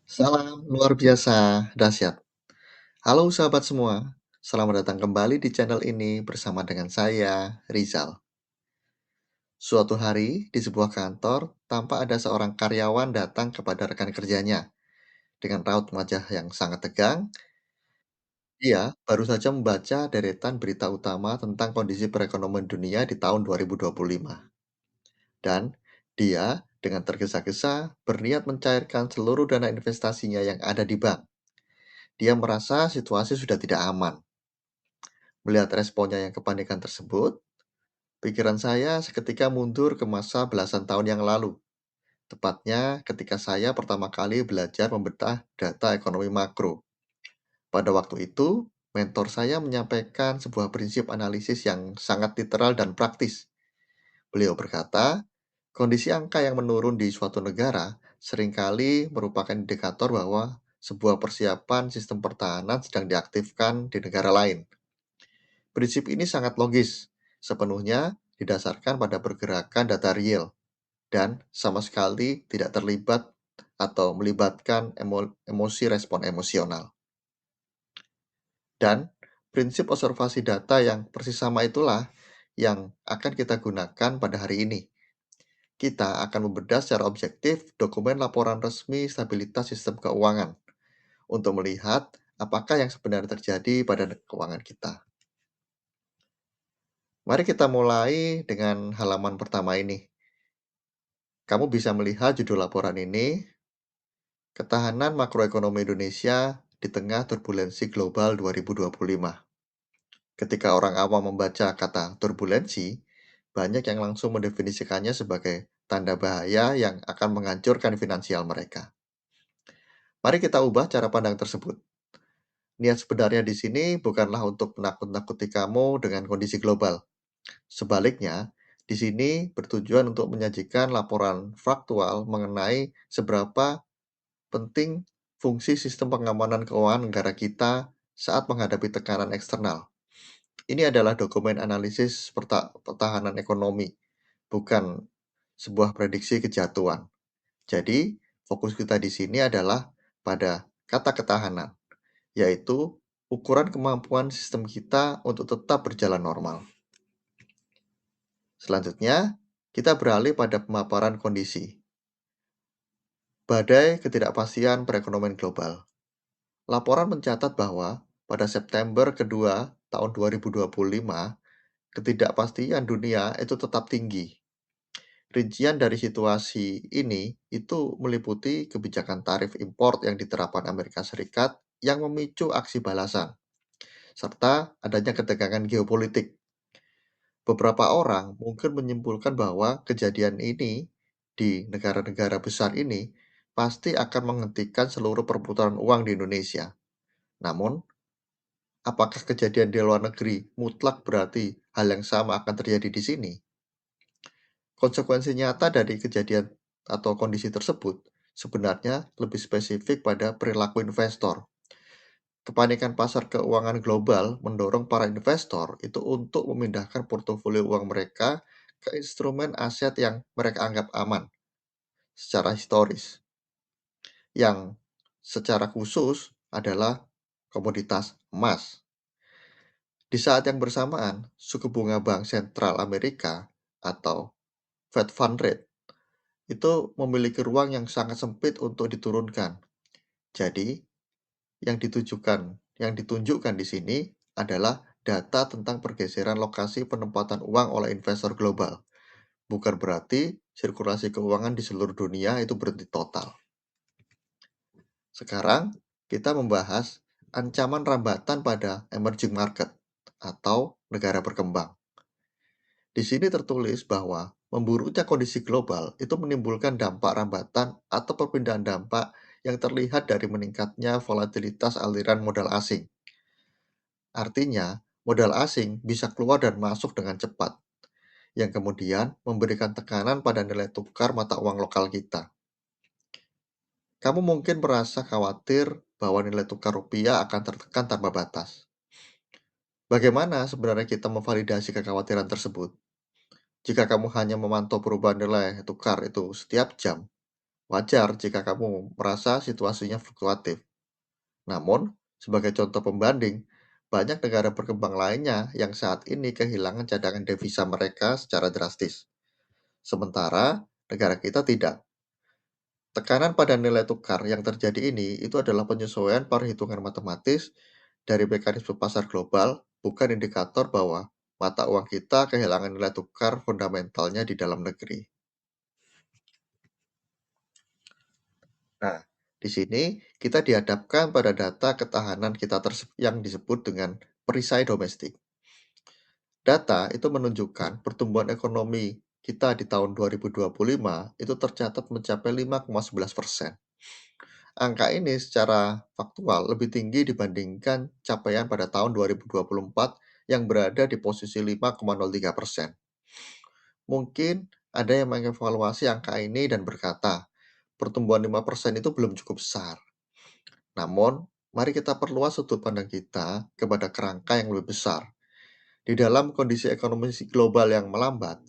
Salam luar biasa dahsyat. Halo sahabat semua, selamat datang kembali di channel ini bersama dengan saya, Rizal. Suatu hari di sebuah kantor, tampak ada seorang karyawan datang kepada rekan kerjanya dengan raut wajah yang sangat tegang. Dia baru saja membaca deretan berita utama tentang kondisi perekonomian dunia di tahun 2025. Dan dia dengan tergesa-gesa berniat mencairkan seluruh dana investasinya yang ada di bank. Dia merasa situasi sudah tidak aman. Melihat responnya yang kepanikan tersebut, pikiran saya seketika mundur ke masa belasan tahun yang lalu, tepatnya ketika saya pertama kali belajar membetah data ekonomi makro. Pada waktu itu, mentor saya menyampaikan sebuah prinsip analisis yang sangat literal dan praktis. Beliau berkata, kondisi angka yang menurun di suatu negara seringkali merupakan indikator bahwa sebuah persiapan sistem pertahanan sedang diaktifkan di negara lain. Prinsip ini sangat logis, sepenuhnya didasarkan pada pergerakan data real, dan sama sekali tidak terlibat atau melibatkan emosi respon emosional. Dan prinsip observasi data yang persis sama itulah yang akan kita gunakan pada hari ini. Kita akan membedah secara objektif dokumen laporan resmi stabilitas sistem keuangan untuk melihat apakah yang sebenarnya terjadi pada keuangan kita. Mari kita mulai dengan halaman pertama ini. Kamu bisa melihat judul laporan ini, Ketahanan Makroekonomi Indonesia di Tengah Turbulensi Global 2025. Ketika orang awam membaca kata turbulensi, banyak yang langsung mendefinisikannya sebagai tanda bahaya yang akan menghancurkan finansial mereka. Mari kita ubah cara pandang tersebut. Niat sebenarnya di sini bukanlah untuk menakut-nakuti kamu dengan kondisi global. Sebaliknya, di sini bertujuan untuk menyajikan laporan faktual mengenai seberapa penting fungsi sistem pengamanan keuangan negara kita saat menghadapi tekanan eksternal. Ini adalah dokumen analisis pertahanan ekonomi, bukan sebuah prediksi kejatuhan. Jadi, fokus kita di sini adalah pada kata ketahanan, yaitu ukuran kemampuan sistem kita untuk tetap berjalan normal. Selanjutnya, kita beralih pada pemaparan kondisi. Badai ketidakpastian perekonomian global. Laporan mencatat bahwa pada September kedua tahun 2025, ketidakpastian dunia itu tetap tinggi. Rincian dari situasi ini itu meliputi kebijakan tarif impor yang diterapkan Amerika Serikat yang memicu aksi balasan, serta adanya ketegangan geopolitik. Beberapa orang mungkin menyimpulkan bahwa kejadian ini di negara-negara besar ini pasti akan menghentikan seluruh perputaran uang di Indonesia. Namun, apakah kejadian di luar negeri mutlak berarti hal yang sama akan terjadi di sini? Konsekuensi nyata dari kejadian atau kondisi tersebut sebenarnya lebih spesifik pada perilaku investor. Kepanikan pasar keuangan global mendorong para investor itu untuk memindahkan portofolio uang mereka ke instrumen aset yang mereka anggap aman secara historis, yang secara khusus adalah komoditas emas. Di saat yang bersamaan, suku bunga Bank Sentral Amerika atau Fed Fund Rate itu memiliki ruang yang sangat sempit untuk diturunkan. Jadi, yang ditunjukkan di sini adalah data tentang pergeseran lokasi penempatan uang oleh investor global. Bukan berarti sirkulasi keuangan di seluruh dunia itu berhenti total. Sekarang, kita membahas ancaman rambatan pada emerging market atau negara berkembang. Di sini tertulis bahwa memburuknya kondisi global itu menimbulkan dampak rambatan atau perpindahan dampak yang terlihat dari meningkatnya volatilitas aliran modal asing. Artinya, modal asing bisa keluar dan masuk dengan cepat, yang kemudian memberikan tekanan pada nilai tukar mata uang lokal kita. Kamu mungkin merasa khawatir bahwa nilai tukar rupiah akan tertekan tanpa batas. Bagaimana sebenarnya kita memvalidasi kekhawatiran tersebut? Jika kamu hanya memantau perubahan nilai tukar itu setiap jam, Wajar jika kamu merasa situasinya fluktuatif. Namun, sebagai contoh pembanding, banyak negara berkembang lainnya yang saat ini kehilangan cadangan devisa mereka secara drastis. Sementara negara kita tidak. Tekanan pada nilai tukar yang terjadi ini itu adalah penyesuaian perhitungan matematis dari mekanisme pasar global, bukan indikator bahwa mata uang kita kehilangan nilai tukar fundamentalnya di dalam negeri. Nah, di sini kita dihadapkan pada data ketahanan kita yang disebut dengan perisai domestik. Data itu menunjukkan pertumbuhan ekonomi kita di tahun 2025 itu tercatat mencapai 5,11%. Angka ini secara faktual lebih tinggi dibandingkan capaian pada tahun 2024 yang berada di posisi 5,03%. Mungkin ada yang mengevaluasi angka ini dan berkata, pertumbuhan 5% itu belum cukup besar. Namun, mari kita perluas sudut pandang kita kepada kerangka yang lebih besar. Di dalam kondisi ekonomi global yang melambat,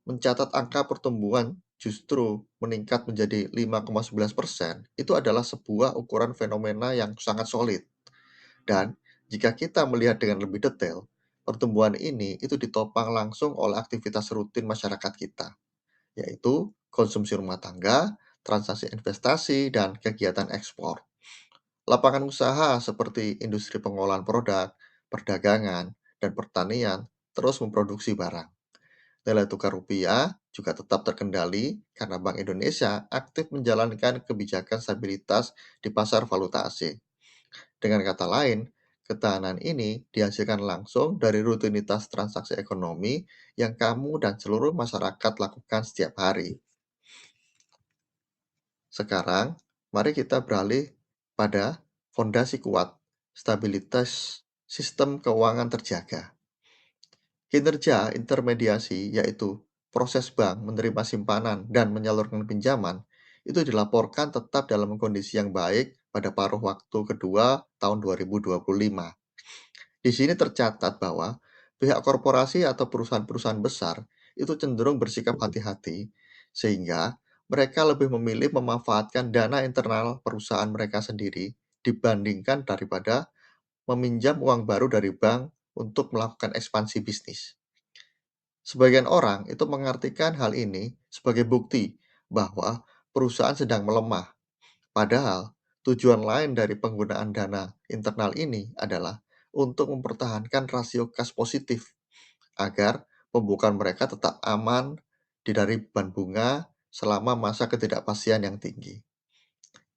mencatat angka pertumbuhan justru meningkat menjadi 5,11% itu adalah sebuah ukuran fenomena yang sangat solid. Dan jika kita melihat dengan lebih detail, pertumbuhan ini itu ditopang langsung oleh aktivitas rutin masyarakat kita, yaitu konsumsi rumah tangga, transaksi investasi, dan kegiatan ekspor. Lapangan usaha seperti industri pengolahan produk, perdagangan, dan pertanian terus memproduksi barang. Nilai tukar rupiah juga tetap terkendali karena Bank Indonesia aktif menjalankan kebijakan stabilitas di pasar valuta asing. Dengan kata lain, ketahanan ini dihasilkan langsung dari rutinitas transaksi ekonomi yang kamu dan seluruh masyarakat lakukan setiap hari. Sekarang, mari kita beralih pada fondasi kuat, stabilitas sistem keuangan terjaga. Kinerja intermediasi, yaitu proses bank menerima simpanan dan menyalurkan pinjaman, itu dilaporkan tetap dalam kondisi yang baik pada paruh waktu kedua tahun 2025. Di sini tercatat bahwa pihak korporasi atau perusahaan-perusahaan besar itu cenderung bersikap hati-hati, sehingga mereka lebih memilih memanfaatkan dana internal perusahaan mereka sendiri dibandingkan daripada meminjam uang baru dari bank untuk melakukan ekspansi bisnis. Sebagian orang itu mengartikan hal ini sebagai bukti bahwa perusahaan sedang melemah. Padahal, tujuan lain dari penggunaan dana internal ini adalah untuk mempertahankan rasio kas positif agar pembukaan mereka tetap aman dari beban bunga selama masa ketidakpastian yang tinggi.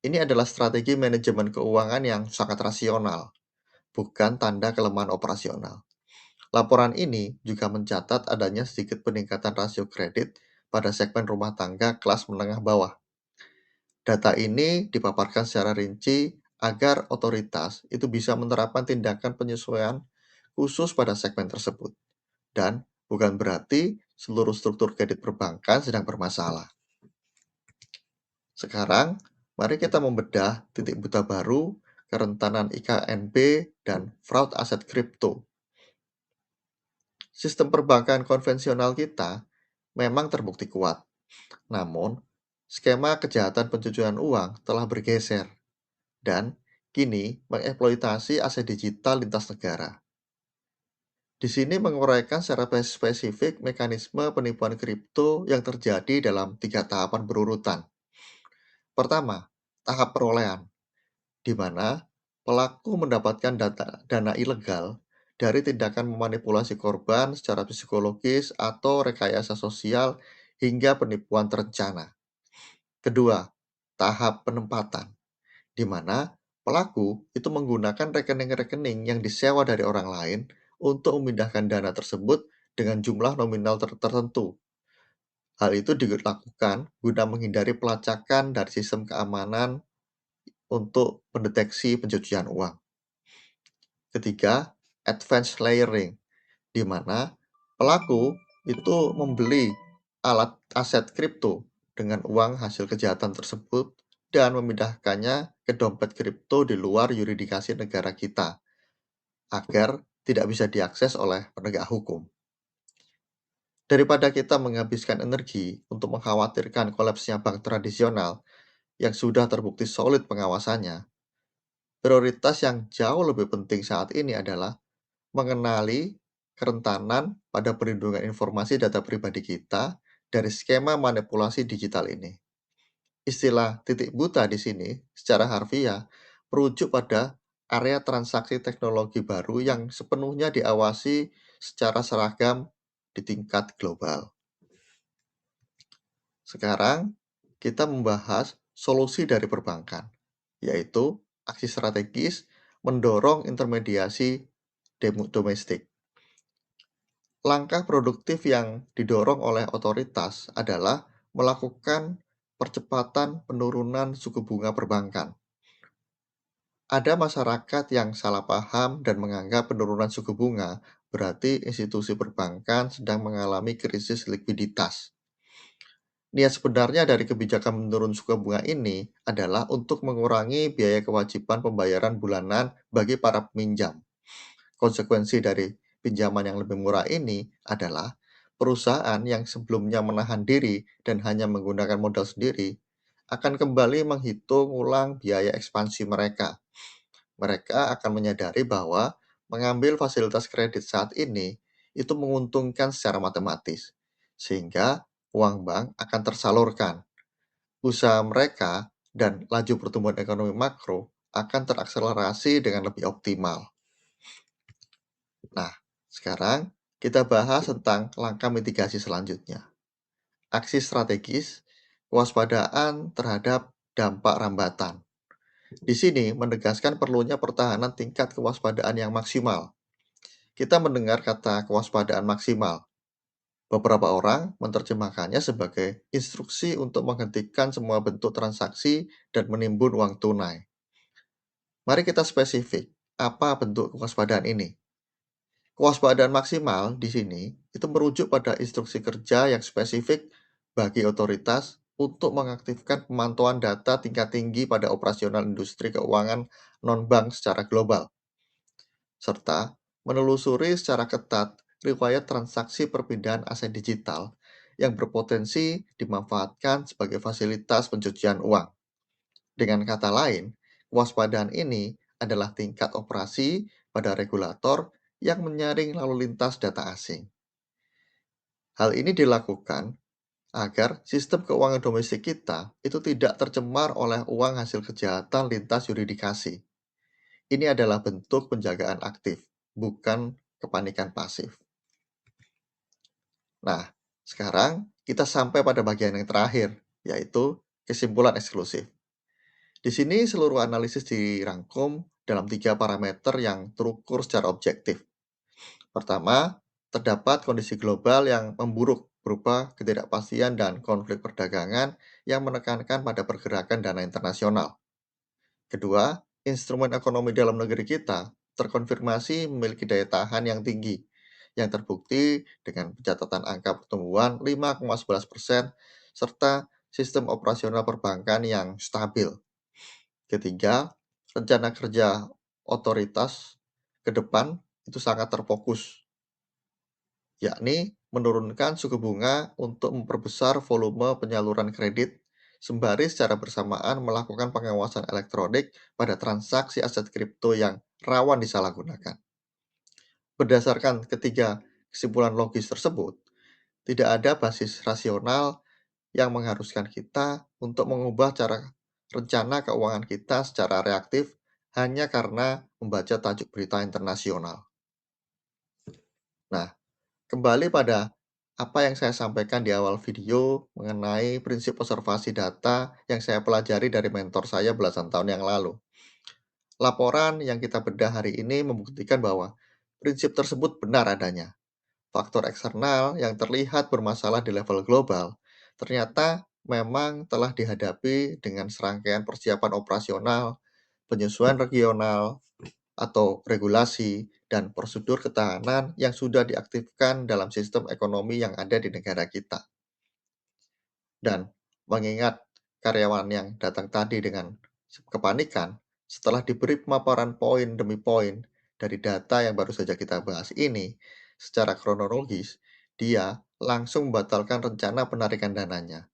Ini adalah strategi manajemen keuangan yang sangat rasional, bukan tanda kelemahan operasional. Laporan ini juga mencatat adanya sedikit peningkatan rasio kredit pada segmen rumah tangga kelas menengah bawah. Data ini dipaparkan secara rinci agar otoritas itu bisa menerapkan tindakan penyesuaian khusus pada segmen tersebut. Dan bukan berarti seluruh struktur kredit perbankan sedang bermasalah. Sekarang, mari kita membedah titik buta baru, kerentanan IKNB, dan fraud aset kripto. Sistem perbankan konvensional kita memang terbukti kuat, namun skema kejahatan pencucian uang telah bergeser dan kini mengeksploitasi aset digital lintas negara. Di sini menguraikan secara spesifik mekanisme penipuan kripto yang terjadi dalam 3 tahapan berurutan. Pertama, tahap perolehan, di mana pelaku mendapatkan dana ilegal dari tindakan memanipulasi korban secara psikologis atau rekayasa sosial hingga penipuan terencana. Kedua, tahap penempatan, di mana pelaku itu menggunakan rekening-rekening yang disewa dari orang lain untuk memindahkan dana tersebut dengan jumlah nominal tertentu. Hal itu dilakukan guna menghindari pelacakan dari sistem keamanan untuk mendeteksi pencucian uang. Ketiga, advanced layering, di mana pelaku itu membeli alat aset kripto dengan uang hasil kejahatan tersebut dan memindahkannya ke dompet kripto di luar yurisdiksi negara kita agar tidak bisa diakses oleh penegak hukum. Daripada kita menghabiskan energi untuk mengkhawatirkan kolapsnya bank tradisional, yang sudah terbukti solid pengawasannya, prioritas yang jauh lebih penting saat ini adalah mengenali kerentanan pada perlindungan informasi data pribadi kita dari skema manipulasi digital ini. Istilah titik buta di sini secara harfiah merujuk pada area transaksi teknologi baru yang sepenuhnya diawasi secara seragam di tingkat global. Sekarang kita membahas solusi dari perbankan, yaitu aksi strategis mendorong intermediasi domestik. Langkah produktif yang didorong oleh otoritas adalah melakukan percepatan penurunan suku bunga perbankan. Ada masyarakat yang salah paham dan menganggap penurunan suku bunga berarti institusi perbankan sedang mengalami krisis likuiditas. Niat sebenarnya dari kebijakan menurun suku bunga ini adalah untuk mengurangi biaya kewajiban pembayaran bulanan bagi para peminjam. Konsekuensi dari pinjaman yang lebih murah ini adalah perusahaan yang sebelumnya menahan diri dan hanya menggunakan modal sendiri akan kembali menghitung ulang biaya ekspansi mereka. Mereka akan menyadari bahwa mengambil fasilitas kredit saat ini itu menguntungkan secara matematis, sehingga uang bank akan tersalurkan. Usaha mereka dan laju pertumbuhan ekonomi makro akan terakselerasi dengan lebih optimal. Nah, sekarang kita bahas tentang langkah mitigasi selanjutnya. Aksi strategis, kewaspadaan terhadap dampak rambatan. Di sini menegaskan perlunya pertahanan tingkat kewaspadaan yang maksimal. Kita mendengar kata kewaspadaan maksimal. Beberapa orang menerjemahkannya sebagai instruksi untuk menghentikan semua bentuk transaksi dan menimbun uang tunai. Mari kita spesifik, apa bentuk kewaspadaan ini? Kewaspadaan maksimal di sini itu merujuk pada instruksi kerja yang spesifik bagi otoritas untuk mengaktifkan pemantauan data tingkat tinggi pada operasional industri keuangan non-bank secara global, serta menelusuri secara ketat riwayat transaksi perpindahan aset digital yang berpotensi dimanfaatkan sebagai fasilitas pencucian uang. Dengan kata lain, kewaspadaan ini adalah tingkat operasi pada regulator yang menyaring lalu lintas data asing. Hal ini dilakukan agar sistem keuangan domestik kita itu tidak tercemar oleh uang hasil kejahatan lintas yuridikasi. Ini adalah bentuk penjagaan aktif, bukan kepanikan pasif. Nah, sekarang kita sampai pada bagian yang terakhir, yaitu kesimpulan eksklusif. Di sini seluruh analisis dirangkum dalam 3 parameter yang terukur secara objektif. Pertama, terdapat kondisi global yang memburuk berupa ketidakpastian dan konflik perdagangan yang menekankan pada pergerakan dana internasional. Kedua, instrumen ekonomi dalam negeri kita terkonfirmasi memiliki daya tahan yang tinggi, yang terbukti dengan pencatatan angka pertumbuhan 5,11% serta sistem operasional perbankan yang stabil. Ketiga, rencana kerja otoritas ke depan itu sangat terfokus, yakni menurunkan suku bunga untuk memperbesar volume penyaluran kredit, sembari secara bersamaan melakukan pengawasan elektronik pada transaksi aset kripto yang rawan disalahgunakan. Berdasarkan ketiga kesimpulan logis tersebut, tidak ada basis rasional yang mengharuskan kita untuk mengubah cara rencana keuangan kita secara reaktif hanya karena membaca tajuk berita internasional. Nah, kembali pada apa yang saya sampaikan di awal video mengenai prinsip observasi data yang saya pelajari dari mentor saya belasan tahun yang lalu. Laporan yang kita bedah hari ini membuktikan bahwa prinsip tersebut benar adanya. Faktor eksternal yang terlihat bermasalah di level global ternyata memang telah dihadapi dengan serangkaian persiapan operasional, penyesuaian regional, atau regulasi, dan prosedur ketahanan yang sudah diaktifkan dalam sistem ekonomi yang ada di negara kita. Dan mengingat karyawan yang datang tadi dengan kepanikan, setelah diberi pemaparan poin demi poin dari data yang baru saja kita bahas ini, secara kronologis, dia langsung membatalkan rencana penarikan dananya.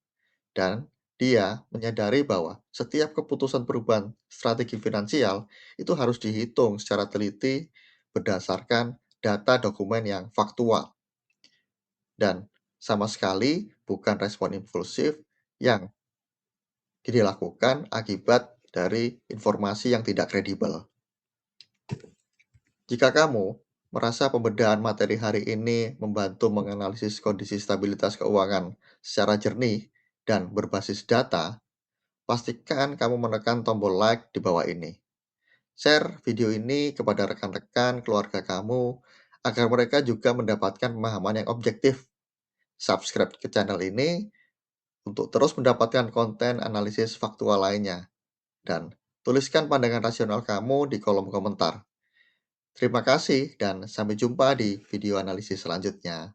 Dan Dia menyadari bahwa setiap keputusan perubahan strategi finansial itu harus dihitung secara teliti berdasarkan data dokumen yang faktual dan sama sekali bukan respon impulsif yang dilakukan akibat dari informasi yang tidak kredibel. Jika kamu merasa pembedahan materi hari ini membantu menganalisis kondisi stabilitas keuangan secara jernih dan berbasis data, pastikan kamu menekan tombol like di bawah ini. Share video ini kepada rekan-rekan keluarga kamu agar mereka juga mendapatkan pemahaman yang objektif. Subscribe ke channel ini untuk terus mendapatkan konten analisis faktual lainnya. Dan tuliskan pandangan rasional kamu di kolom komentar. Terima kasih dan sampai jumpa di video analisis selanjutnya.